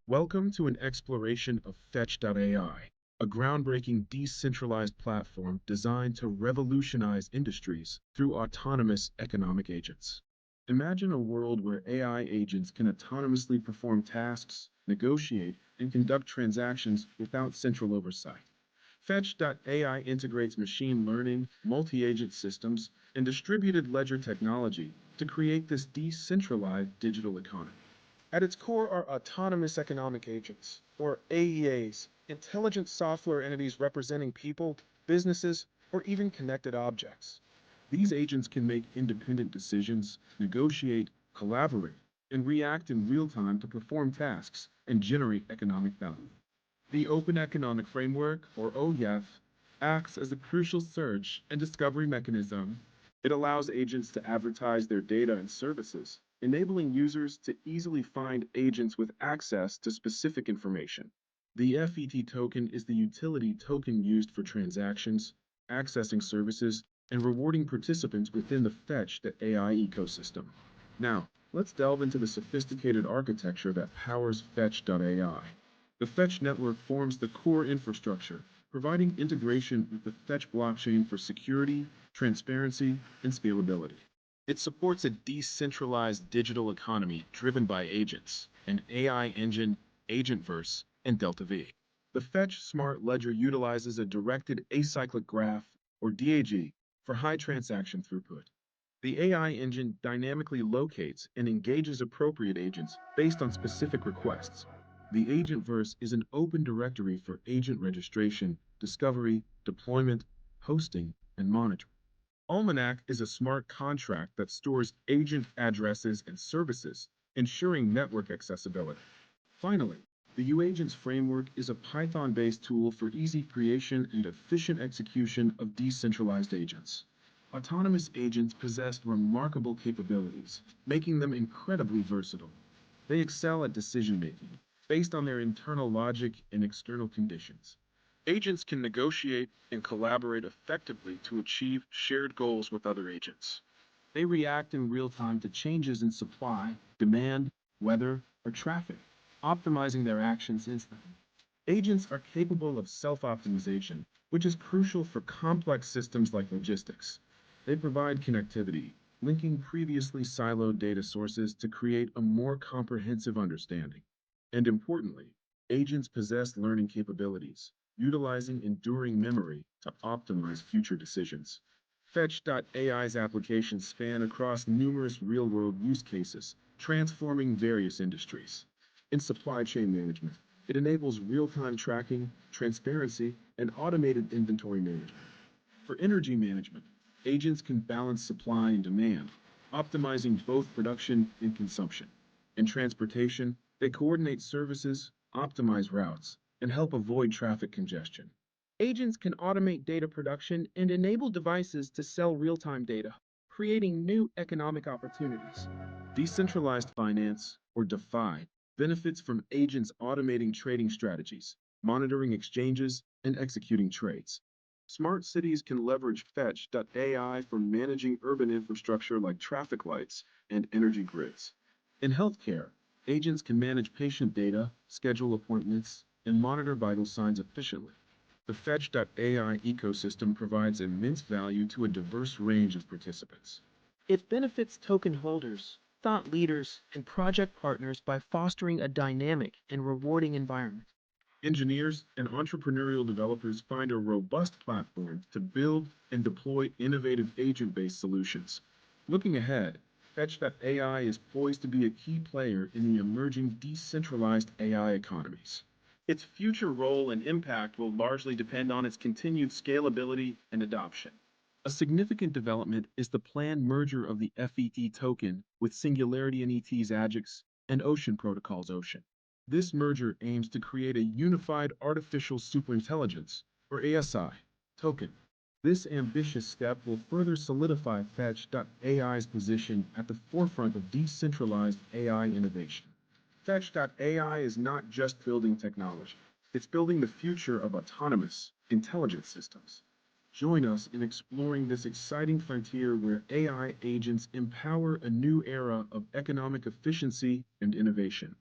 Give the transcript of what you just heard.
Welcome to an exploration of Fetch.ai, a groundbreaking decentralized platform designed to revolutionize industries through autonomous economic agents. Imagine a world where AI agents can autonomously perform tasks, negotiate, and conduct transactions without central oversight. Fetch.ai integrates machine learning, multi-agent systems, and distributed ledger technology to create this decentralized digital economy. At its core are autonomous economic agents, or AEAs, intelligent software entities representing people, businesses, or even connected objects. These agents can make independent decisions, negotiate, collaborate, and react in real time to perform tasks and generate economic value. The Open Economic Framework, or OEF, acts as a crucial search and discovery mechanism. It allows agents to advertise their data and services, enabling users to easily find agents with access to specific information. The FET token is the utility token used for transactions, accessing services, and rewarding participants within the Fetch.ai ecosystem. Now, let's delve into the sophisticated architecture that powers Fetch.ai. The Fetch network forms the core infrastructure, providing integration with the Fetch blockchain for security, transparency, and scalability. It supports a decentralized digital economy driven by agents, an AI engine, Agentverse, and DeltaV. The Fetch Smart Ledger utilizes a directed acyclic graph, or DAG, for high transaction throughput. The AI engine dynamically locates and engages appropriate agents based on specific requests. The Agentverse is an open directory for agent registration, discovery, deployment, hosting, and monitoring. Almanac is a smart contract that stores agent addresses and services, ensuring network accessibility. Finally, the uAgents framework is a Python-based tool for easy creation and efficient execution of decentralized agents. Autonomous agents possess remarkable capabilities, making them incredibly versatile. They excel at decision-making, based on their internal logic and external conditions. Agents can negotiate and collaborate effectively to achieve shared goals with other agents. They react in real time to changes in supply, demand, weather, or traffic, optimizing their actions instantly. Agents are capable of self-optimization, which is crucial for complex systems like logistics. They provide connectivity, linking previously siloed data sources to create a more comprehensive understanding. And importantly, agents possess learning capabilities, utilizing enduring memory to optimize future decisions. Fetch.ai's applications span across numerous real-world use cases, transforming various industries. In supply chain management, it enables real-time tracking, transparency, and automated inventory management. For energy management, agents can balance supply and demand, optimizing both production and consumption. In transportation, they coordinate services, optimize routes, and help avoid traffic congestion. Agents can automate data production and enable devices to sell real-time data, creating new economic opportunities. Decentralized finance, or DeFi, benefits from agents automating trading strategies, monitoring exchanges, and executing trades. Smart cities can leverage Fetch.ai for managing urban infrastructure like traffic lights and energy grids. In healthcare, agents can manage patient data, schedule appointments, and monitor vital signs efficiently. The Fetch.ai ecosystem provides immense value to a diverse range of participants. It benefits token holders, thought leaders, and project partners by fostering a dynamic and rewarding environment. Engineers and entrepreneurial developers find a robust platform to build and deploy innovative agent-based solutions. Looking ahead, Fetch.ai is poised to be a key player in the emerging decentralized AI economies. Its future role and impact will largely depend on its continued scalability and adoption. A significant development is the planned merger of the FET token with Singularity NET's Ajax and Ocean Protocol's Ocean. This merger aims to create a unified artificial superintelligence, or ASI, token. This ambitious step will further solidify Fetch.ai's position at the forefront of decentralized AI innovation. Fetch.ai is not just building technology, it's building the future of autonomous, intelligent systems. Join us in exploring this exciting frontier where AI agents empower a new era of economic efficiency and innovation.